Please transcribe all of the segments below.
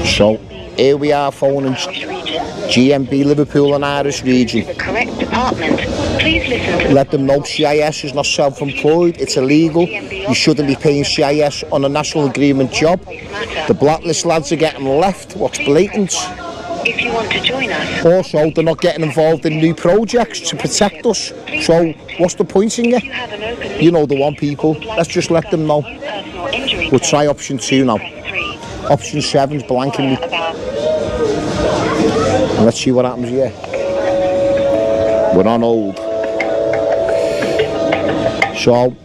So here we are phoning GMB Liverpool and Irish region. Correct department. Please listen to Let them know CIS is not self-employed, it's illegal. You shouldn't be paying CIS on a national agreement job. The blacklist lads are getting left, what's blatant. if you want to join us. Also, they're not getting involved in new projects to protect us. So, what's the point in it? You know the one, people. Let's just let them know. We'll try option 2 now. Option 7's blanking me. And let's see what happens here. We're on hold. So,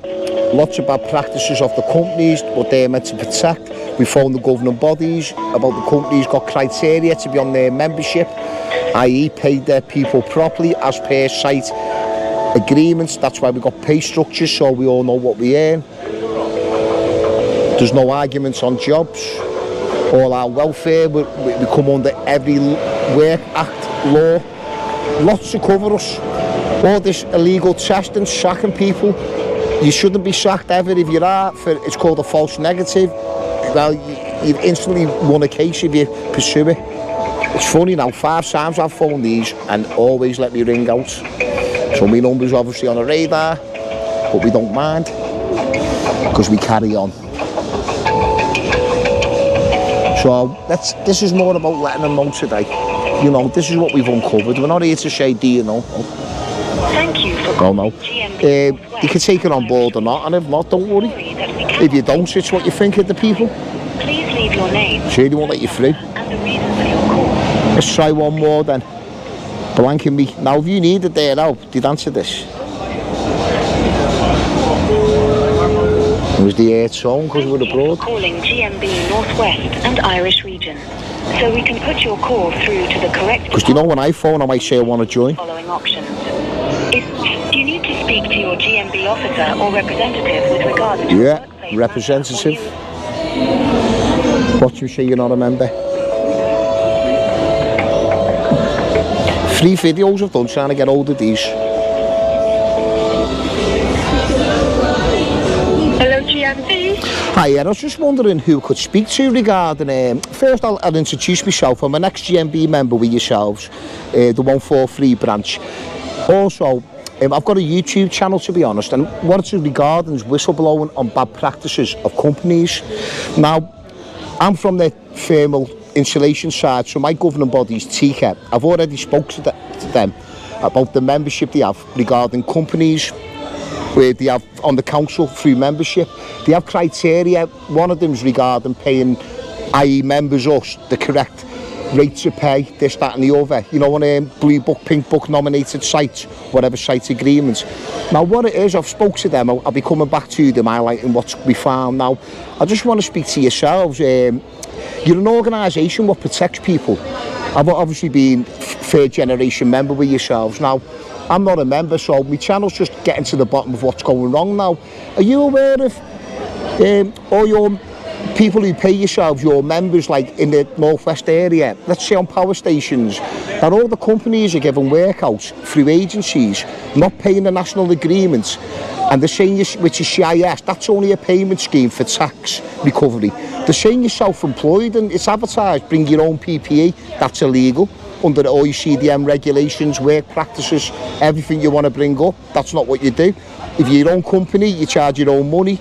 lots of bad practices of the companies, what they're meant to protect. We phoned the governing bodies about the companies got criteria to be on their membership, i.e. paid their people properly as per site agreements. That's why we got pay structures, so we all know what we earn. There's no arguments on jobs. All our welfare, we come under every Work Act law. Lots to cover us. All this illegal testing, sacking people. You shouldn't be sacked ever. If you are, it's called a false negative. Well, you've instantly won a case if you pursue it. It's funny now, 5 times I've phoned these and always let me ring out. So my number's obviously on the radar, but we don't mind because we carry on. So this is more about letting them know today. You know, this is what we've uncovered. We're not here to say, do you know? Thank you for calling GMB. You can take it on board or not, and if not, don't worry. If you don't, it's what you think of the people. Please leave your name. Sure, they won't let you through. And the reason for your call. Let's try one more then. Blanking me. Now, if you needed their help, they'd answer this. It was the air tone because we're abroad. Calling GMB Northwest and Irish region, so we can put your call through to the correct. Because you know, when I phone, I might say I want to join. Following options. Do you need to speak to your GMB officer or representative with regard to yeah, representative. What you say you're not a member? 3 videos I've done trying to get hold of these. Hello GMB. Hi, I was just wondering who could speak to regarding, first I'll introduce myself. I'm an ex-GMB member with yourselves, the 143 branch. Also, I've got a YouTube channel, to be honest, and what it's regarding is whistleblowing on bad practices of companies. Now, I'm from the thermal insulation side, so my governing body is TICA. I've already spoke to them about the membership they have regarding companies where they have on the council through membership. They have criteria. One of them is regarding paying, i.e. members us, the correct rates of pay, this, that and the other. You know, on Blue Book, Pink Book nominated sites, whatever site agreements. Now what it is, I've spoke to them, I'll be coming back to them highlighting what's we found. Now, I just want to speak to yourselves. You're an organisation what protects people. I've obviously been 3rd generation member with yourselves. Now, I'm not a member, so my channel's just getting to the bottom of what's going wrong now. Are you aware of all your people who pay yourselves, your members, like in the northwest area, let's say on power stations, that all the companies are giving work out through agencies, not paying the national agreements, and they're saying, which is CIS, that's only a payment scheme for tax recovery. They're saying you're self-employed and it's advertised, bring your own PPE, that's illegal. Under all your CDM regulations, work practices, everything you want to bring up, that's not what you do. If you're your own company, you charge your own money,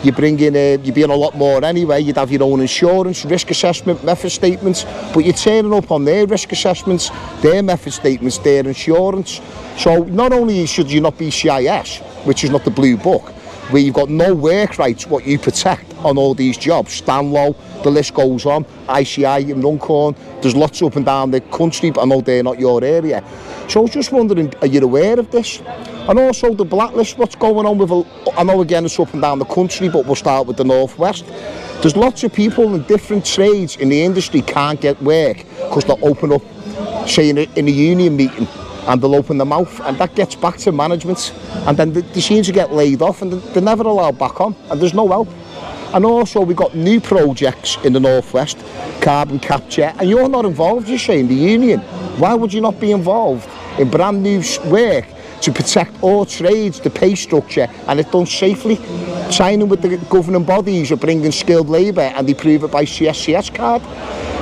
you bring in, you'd be in a lot more anyway, you'd have your own insurance, risk assessment, method statements, but you're turning up on their risk assessments, their method statements, their insurance. So not only should you not be CIS, which is not the Blue Book, where you've got no work rights, what you protect on all these jobs, Stanlow, the list goes on, ICI in Runcorn, there's lots up and down the country, but I know they're not your area. So I was just wondering, are you aware of this? And also the blacklist, what's going on with, I know again it's up and down the country, but we'll start with the northwest. There's lots of people in different trades in the industry can't get work because they'll open up, say in a union meeting, and they'll open their mouth, and that gets back to management, and then they seem to get laid off and they're never allowed back on, and there's no help. And also we've got new projects in the northwest, carbon capture, and you're not involved, you say, in the union. Why would you not be involved in brand new work to protect all trades, the pay structure, and it's done safely? Signing with the governing bodies or bringing skilled labour and they prove it by CSCS card.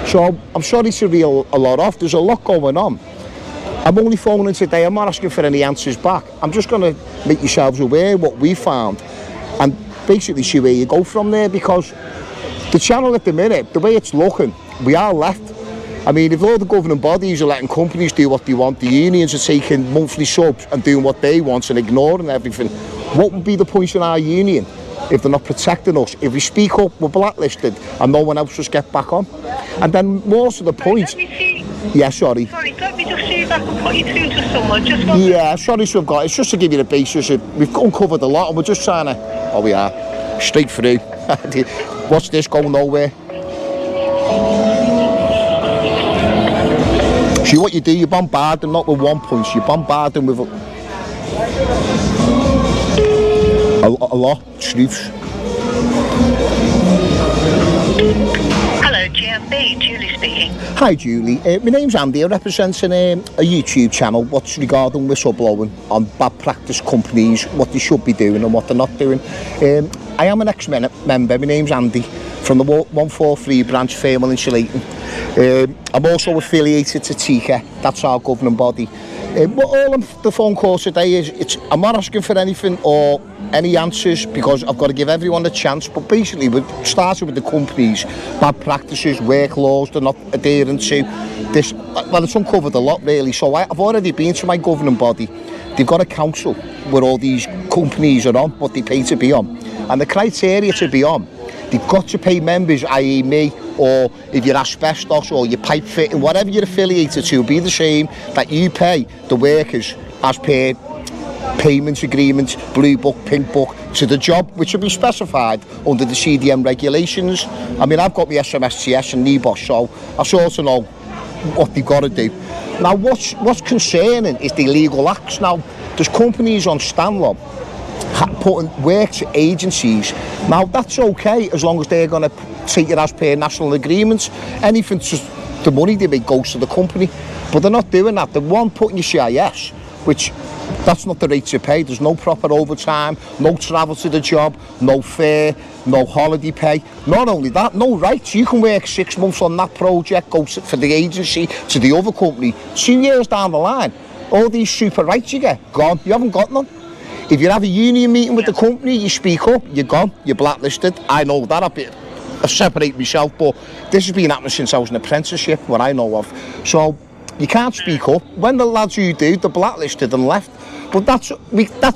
So I'm sorry to reel a lot off. There's a lot going on. I'm only phoning today. I'm not asking for any answers back. I'm just going to make yourselves aware of what we found and basically see where you go from there, because the channel at the minute, the way it's looking, we are left. I mean, if all the governing bodies are letting companies do what they want, the unions are taking monthly subs and doing what they want and ignoring everything, what would be the point in our union if they're not protecting us? If we speak up, we're blacklisted and no one else will get back on. And then more to the point... Yeah, sorry. Sorry, let me just see if I can put you through to someone. Just one Yeah, sorry to have got... It's just to give you the basis. We've uncovered a lot and we're just trying to... Oh, we are. Straight through. What's this? Going nowhere. See what you do, you bombard them not with 1 point, you bombard them with a lot, truths. Hello, GMB, Julie speaking. Hi Julie, my name's Andy. I represent a YouTube channel what's regarding whistleblowing on bad practice companies, what they should be doing and what they're not doing. I am an ex-member, my name's Andy, from the 143 branch Thermal Insulating. I'm also affiliated to TICA, that's our governing body. But all of the phone call today is, I'm not asking for anything or any answers because I've got to give everyone a chance, but basically we're starting with the companies, bad practices, work laws they're not adhering to. This, well, it's uncovered a lot really, so I've already been to my governing body. They've got a council where all these companies are on, what they pay to be on. And the criteria to be on, they've got to pay members, i.e. me, or if you're asbestos or you're pipe fitting, whatever you're affiliated to, be the same that you pay the workers as per payment agreement, blue book, pink book, to the job, which will be specified under the CDM regulations. I mean, I've got my SMSTS and NEBOS, so I sort of know what they've got to do. Now, what's concerning is the illegal acts. Now, there's companies on Stanley putting work to agencies. Now, that's okay as long as they're going to take it as per national agreements. Anything to the money they make goes to the company, but they're not doing that. They're one putting your CIS, which that's not the rate you pay. There's no proper overtime, no travel to the job, no fare, no holiday pay. Not only that, no rights. You can work 6 months on that project, go for the agency to the other company. 2 years down the line, all these super rights you get, gone. You haven't got none. If you have a union meeting with the company, you speak up, you're gone, you're blacklisted. I know that I separate myself, but this has been happening since I was in apprenticeship, what I know of. So you can't speak up. When the lads who do, they're blacklisted and left. But that's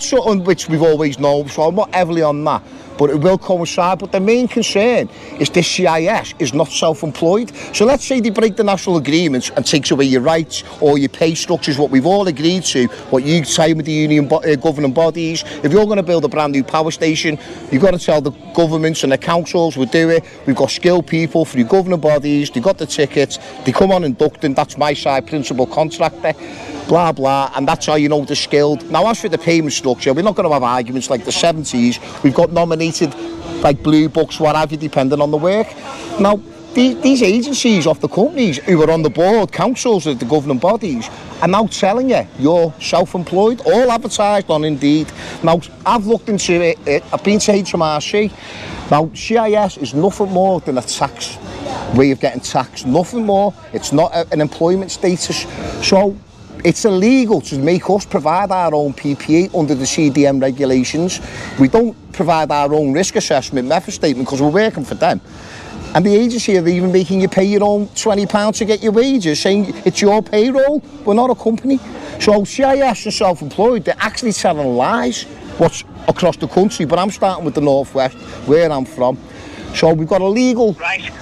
something which we've always known, so I'm not heavily on that. But it will coincide. But the main concern is this CIS is not self-employed. So let's say they break the national agreements and takes away your rights or your pay structures, what we've all agreed to, what you say with the union governing bodies. If you're going to build a brand new power station, you've got to tell the governments and the councils we'll do it. We've got skilled people through governing bodies, they've got the tickets, they come on inducting, that's my side, principal contractor, blah blah, and that's how you know they're skilled. Now as for the payment structure, we're not going to have arguments like the 70s. We've got nominated like blue books, what have you, depending on the work. Now these agencies of the companies who are on the board, councils of the governing bodies, are now telling you you're self-employed, all advertised on Indeed. Now I've looked into it, I've been to HMRC. Now CIS is nothing more than a tax way of getting taxed, nothing more. It's not an employment status. So it's illegal to make us provide our own PPE under the CDM regulations. We don't provide our own risk assessment method statement because we're working for them. And the agency are even making you pay your own £20 to get your wages, saying it's your payroll. We're not a company. So CIS and self-employed, they're actually telling lies what's across the country. But I'm starting with the Northwest, where I'm from. So we've got a legal,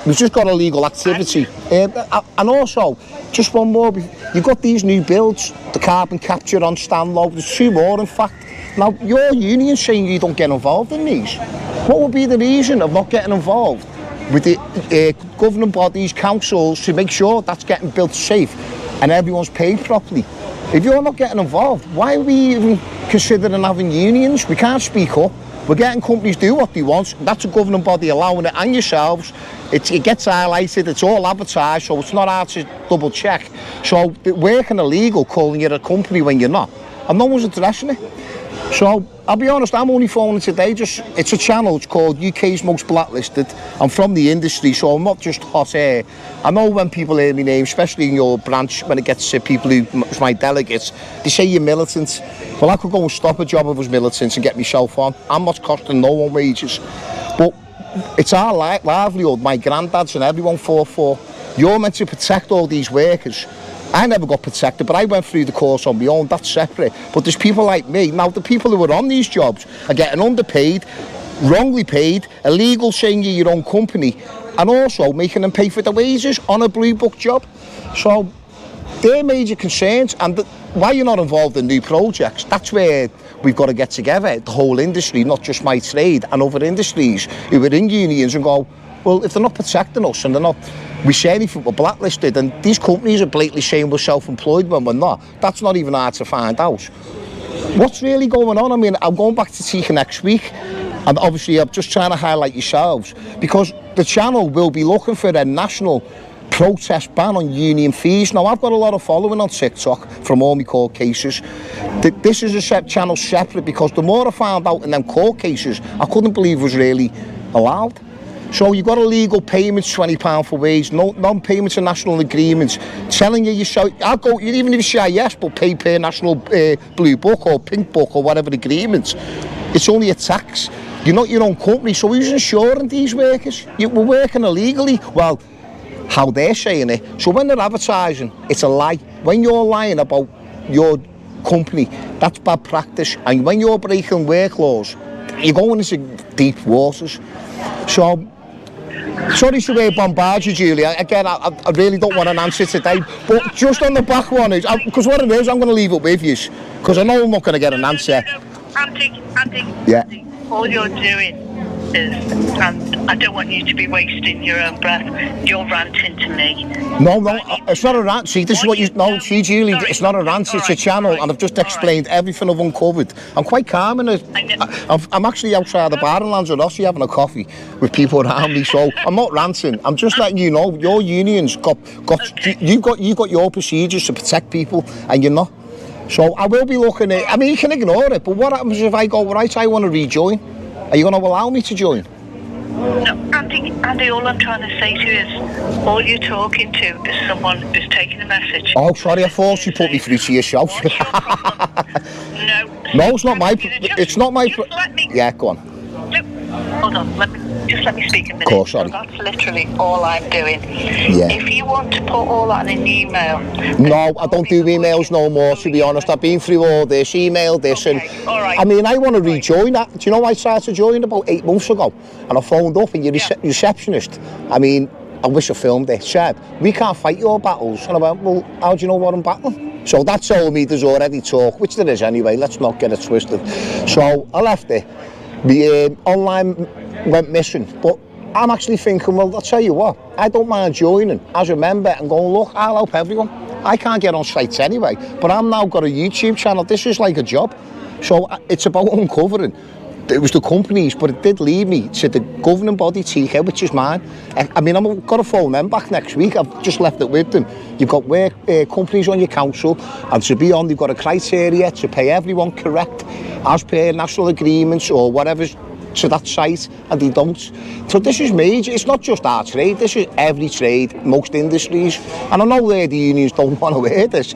we've just got a legal activity. And also, just one more, you've got these new builds, the carbon capture on Stanlow, there's 2 more in fact. Now, your union's saying you don't get involved in these. What would be the reason of not getting involved with the governing bodies, councils, to make sure that's getting built safe and everyone's paid properly? If you're not getting involved, why are we even considering having unions? We can't speak up. We're getting companies do what they want. That's a governing body allowing it, and yourselves. It gets highlighted, it's all advertised, so it's not hard to double check. So working illegal, calling you a company when you're not, and no one's addressing it. So, I'll be honest, I'm only phoning today, it's a channel, it's called UK's Most Blacklisted. I'm from the industry, so I'm not just hot air. I know when people hear my name, especially in your branch, when it gets to people who, my delegates, they say you're militant. Well, I could go and stop a job if I was militant and get myself on. I'm not costing no one wages. But it's our livelihood, my granddads and everyone fought for. You're meant to protect all these workers. I never got protected, but I went through the course on my own, that's separate. But there's people like me. Now, the people who are on these jobs are getting underpaid, wrongly paid, illegal saying you're your own company, and also making them pay for the wages on a blue book job. So, they're major concerns, and why you're not involved in new projects, that's where we've got to get together, the whole industry, not just my trade, and other industries who are in unions and go, well, if they're not protecting us and they're not, we say anything, we're blacklisted, and these companies are blatantly saying we're self-employed when we're not. That's not even hard to find out. What's really going on? I mean, I'm going back to Tika next week, and obviously I'm just trying to highlight yourselves, because the channel will be looking for a national protest ban on union fees. Now, I've got a lot of following on TikTok from all my court cases. This is a channel separate, because the more I found out in them court cases, I couldn't believe it was really allowed. So you've got illegal payments, £20 for wage, non-payments of national agreements, telling you show, I'll go, even if you say yes, but pay per national blue book or pink book or whatever agreements, it's only a tax. You're not your own company, so who's insuring these workers? We're working illegally. Well, how they're saying it. So when they're advertising, it's a lie. When you're lying about your company, that's bad practice. And when you're breaking work laws, you're going into deep waters. So, sorry to bombard you, Julia. Again, I really don't want an answer today. But just on the back one, because what it is, I'm going to leave it with you. Because I know I'm not going to get an answer. Andy, yeah. All you're doing is, and I don't want you to be wasting your own breath, you're ranting to me. No, it's not a rant. See, this is what you... No, see, Julie, it's not a rant, it's a channel, and I've just explained everything I've uncovered. I'm quite calm in it. I'm actually outside the bar in Lanzarote having a coffee with people around me, so I'm not ranting. I'm just letting you know, your union's got okay. You've got your procedures to protect people, and you're not. So I will be looking at... I mean, you can ignore it, but what happens if I go, right, I want to rejoin? Are you going to allow me to join? No, Andy, all I'm trying to say to you is, all you're talking to is someone who's taking a message. Oh, sorry, I thought you put me through to yourself. No, it's not my... It's not my... Yeah, go on. Hold on, let me speak a minute. Course, sorry. So that's literally all I'm doing. Yeah. If you want to put all that in an email... No, I don't do emails no more, to be honest. I've been through all this, email this, okay, and... All right. I mean, I want to rejoin that. Do you know I started joining about 8 months ago? And I phoned up, and your receptionist, I mean, I wish I filmed it, said, we can't fight your battles. And I went, well, how do you know what I'm battling? So that told me there's already talk, which there is anyway, let's not get it twisted. So I left it. The online went missing, but I'm actually thinking, well, I'll tell you what, I don't mind joining as a member and going, look, I'll help everyone. I can't get on sites anyway, but I'm now got a YouTube channel. This is like a job. So it's about uncovering. It was the companies, but it did lead me to the governing body, TK, which is mine. I mean, I've got to phone them back next week. I've just left it with them. You've got work companies on your council, and to be on, they've got a criteria to pay everyone correct, as per national agreements or whatever to that site, and they don't. So this is major. It's not just our trade. This is every trade, most industries. And I know where the unions don't want to hear this.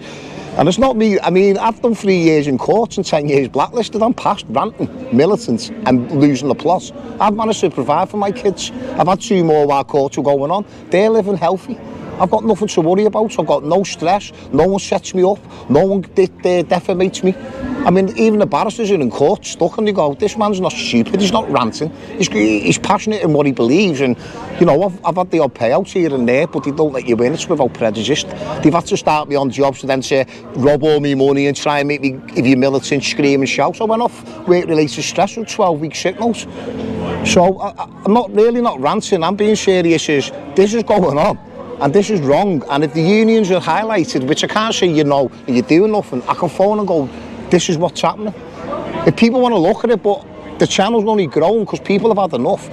And it's not me. I mean, I've done 3 years in courts and 10 years blacklisted. I'm past ranting, militant, and losing the plot. I've managed to provide for my kids. I've had 2 more while courts were going on. They're living healthy. I've got nothing to worry about. I've got no stress. No one sets me up. No one defamates me. I mean, even the barristers are in court stuck, and they go, this man's not stupid, he's not ranting. He's passionate in what he believes, and, you know, I've had the odd payouts here and there, but they don't let you in. It's without prejudice. They've had to start me on jobs to then say, rob all me money and try and make me, if you're militant, scream and shout. So I went off work-related stress with 12-week sick notes. So I'm not ranting, I'm being serious. This is going on. And this is wrong. And if the unions are highlighted, which I can't say you know, and you're doing nothing, I can phone and go, this is what's happening. If people want to look at it, but the channel's only grown because people have had enough.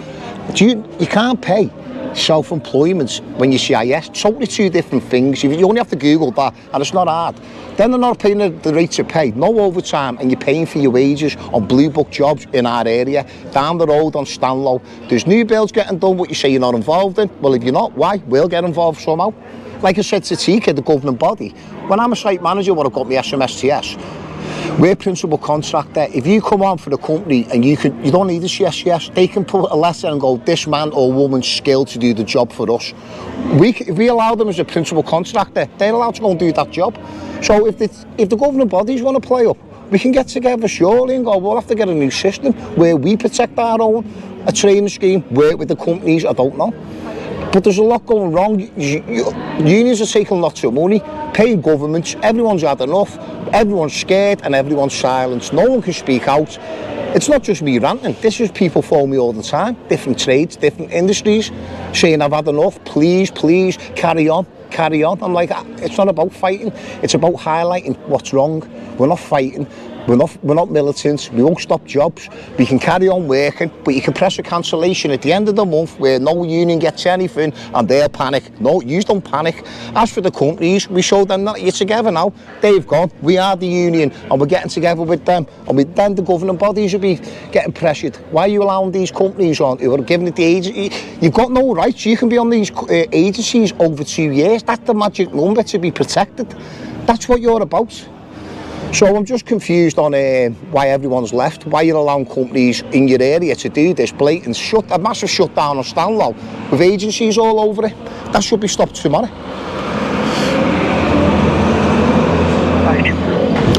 You can't pay self-employment, when you CIS, totally two different things. You only have to Google that, and it's not hard. Then they're not paying the rates of pay, no overtime, and you're paying for your wages on blue book jobs in our area. Down the road on Stanlow, there's new builds getting done, what you say you're not involved in. Well, if you're not, why? We'll get involved somehow. Like I said to Tika, the governing body, when I'm a site manager, what I've got my SMSTS, we're principal contractor. If you come on for the company and you don't need a CSCS, they can put a letter and go, this man or woman's skilled to do the job for us. If we allow them as a principal contractor, they're allowed to go and do that job. So if the governing bodies want to play up, we can get together surely and go, we'll have to get a new system where we protect our own, a training scheme, work with the companies, I don't know. But there's a lot going wrong. Unions are taking lots of money, paying governments, everyone's had enough, everyone's scared and everyone's silenced. No one can speak out. It's not just me ranting, this is people phone me all the time, different trades, different industries, saying I've had enough, please, please, carry on. I'm like, it's not about fighting, it's about highlighting what's wrong. We're not fighting. We're not militants, we won't stop jobs, we can carry on working, but you can press a cancellation at the end of the month where no union gets anything and they'll panic. No, you don't panic. As for the companies, we showed them that you're together now. They've gone, we are the union and we're getting together with them, and then the governing bodies will be getting pressured. Why are you allowing these companies on who are giving it the agency? You've got no rights, you can be on these agencies over 2 years. That's the magic number to be protected. That's what you're about. So I'm just confused on why everyone's left, why you're allowing companies in your area to do this blatant a massive shutdown on Stanlow with agencies all over it. That should be stopped tomorrow.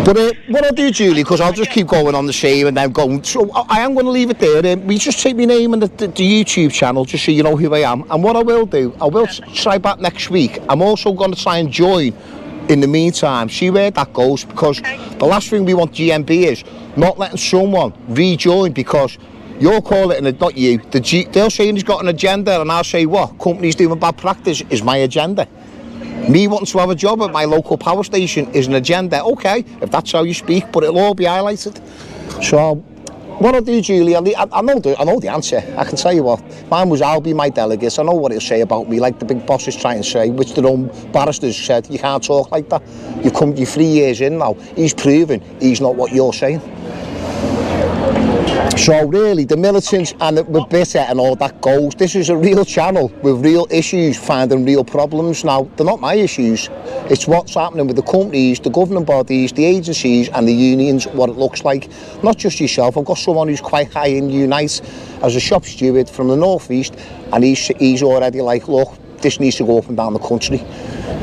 But what I'll do, Julie, because I'll just keep going on the same and then going, so I am going to leave it there. We just take my name and the YouTube channel just so you know who I am. And what I will do, I will try back next week. I'm also going to try and join in the meantime, see where that goes, because the last thing we want GMB is not letting someone rejoin, because you're calling it, not you, they'll say he's got an agenda and I'll say what? Companies doing bad practice is my agenda. Me wanting to have a job at my local power station is an agenda. Okay, if that's how you speak, but it'll all be highlighted. So what I'll do, Julie, I know the answer. I can tell you what. Mine was, I'll be my delegates. I know what he'll say about me, like the big bosses try and say, which their own barristers said, you can't talk like that. You're 3 years in now. He's proven he's not what you're saying. So really, the militants and the bitter and all that goes. This is a real channel with real issues, finding real problems. Now, they're not my issues. It's what's happening with the companies, the governing bodies, the agencies and the unions, what it looks like. Not just yourself. I've got someone who's quite high in Unite as a shop steward from the northeast, and he's already like, look, this needs to go up and down the country.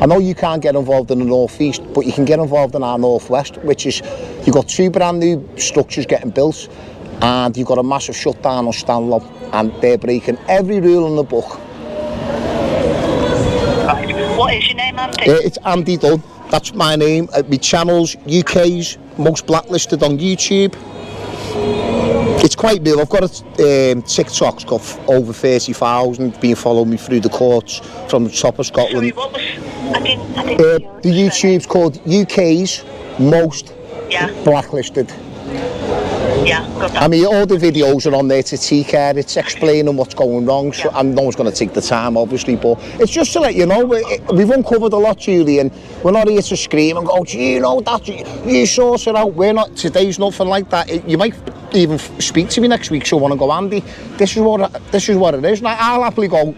I know you can't get involved in the northeast, but you can get involved in our northwest, which is, you've got 2 brand new structures getting built, and you've got a massive shutdown on Stanlow, and they're breaking every rule in the book. Right. What is your name, Andy? It's Andy Dunn. That's my name. My channel's UK's most blacklisted on YouTube. It's quite new. I've got a TikTok's got over 30,000 being following me through the courts from the top of Scotland. Sorry, what was? I didn't the YouTube's called UK's most blacklisted. Yeah, got that. I mean, all the videos are on there to take care. It's explaining what's going wrong, so, and no one's going to take the time, obviously, but it's just to let you know, we've uncovered a lot, Julie, and we're not here to scream and go, you know that, you sort it out. We're not, today's nothing like that. You might even speak to me next week, so I want to go, Andy, this is what it is. Now, I'll happily go,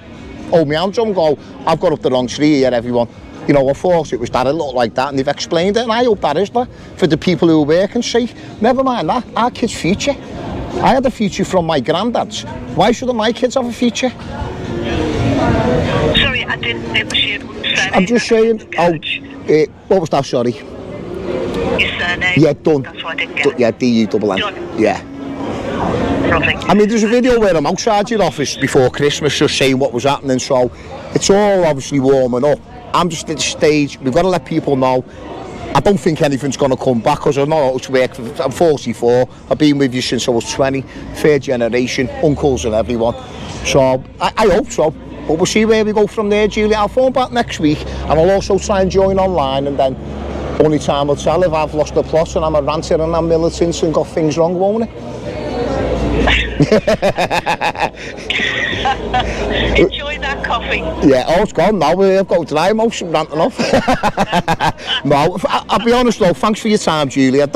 hold my hands up and go, I've got up the wrong tree here, everyone. You know, I thought it was that, it looked like that, and they've explained it, and I hope that is that, for the people who work and say, never mind that, our kids' future. I had a future from my granddads. Why shouldn't my kids have a future? Sorry, I didn't, it was your surname. I'm just saying, what was that, sorry? Your surname? Yeah, Dunn. That's what I didn't get. Yeah, D-U-N-N. Dunn. Yeah. Lovely. I mean, there's a video where I'm outside your office before Christmas just saying what was happening, so it's all obviously warming up. I'm just at the stage, we've got to let people know. I don't think anything's going to come back, because I know how to work. I'm 44, I've been with you since I was 20, third generation, uncles and everyone. So I hope so, but we'll see where we go from there, Julie. I'll phone back next week, and I'll also try and join online, and then only time will tell if I've lost the plot and I'm a ranter and I'm militant and got things wrong, won't it? Enjoy that coffee. Yeah, oh, it's gone now. I've got to dry motion ranting off. No, I'll be honest though, thanks for your time, Julie. I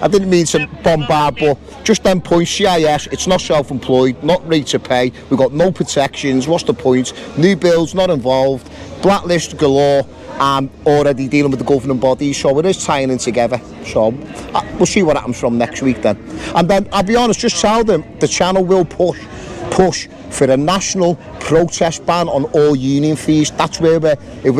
didn't mean to bombard, but just them points, CIS, it's not self-employed, not rate of pay, we've got no protections, what's the point? New builds, not involved, blacklist galore, and already dealing with the governing bodies, so it is tying in together. So we'll see what happens from next week then. And then, I'll be honest, just tell them the channel will push for a national protest ban on all union fees. That's where if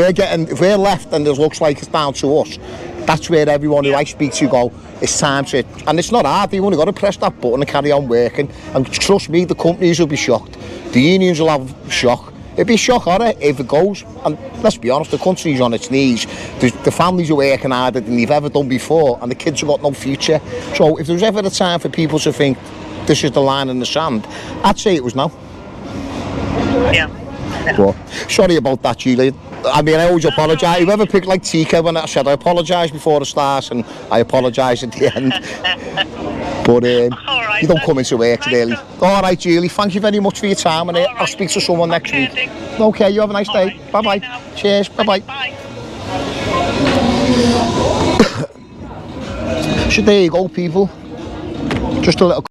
we're left and it looks like it's down to us, that's where everyone who I speak to go, it's time to, and it's not hard, you've only got to press that button and carry on working. And trust me, the companies will be shocked, the unions will have shock. It'd be a shock horror if it goes, and let's be honest, the country's on its knees, the families are working harder than they've ever done before, and the kids have got no future. So if there was ever a time for people to think this is the line in the sand, I'd say it was now. Yeah. But sorry about that, Julie. I mean, I always apologise. Whoever picked like Tika when I said I apologise before the start and I apologise at the end. But right, you don't come into work really. All right, Julie, thank you very much for your time, and I'll Right. speak to someone next Okay, week. Dick. Okay, you have a nice day. Right. Bye-bye. Bye now. Cheers. Bye-bye. Bye. So there you go, people. Just a little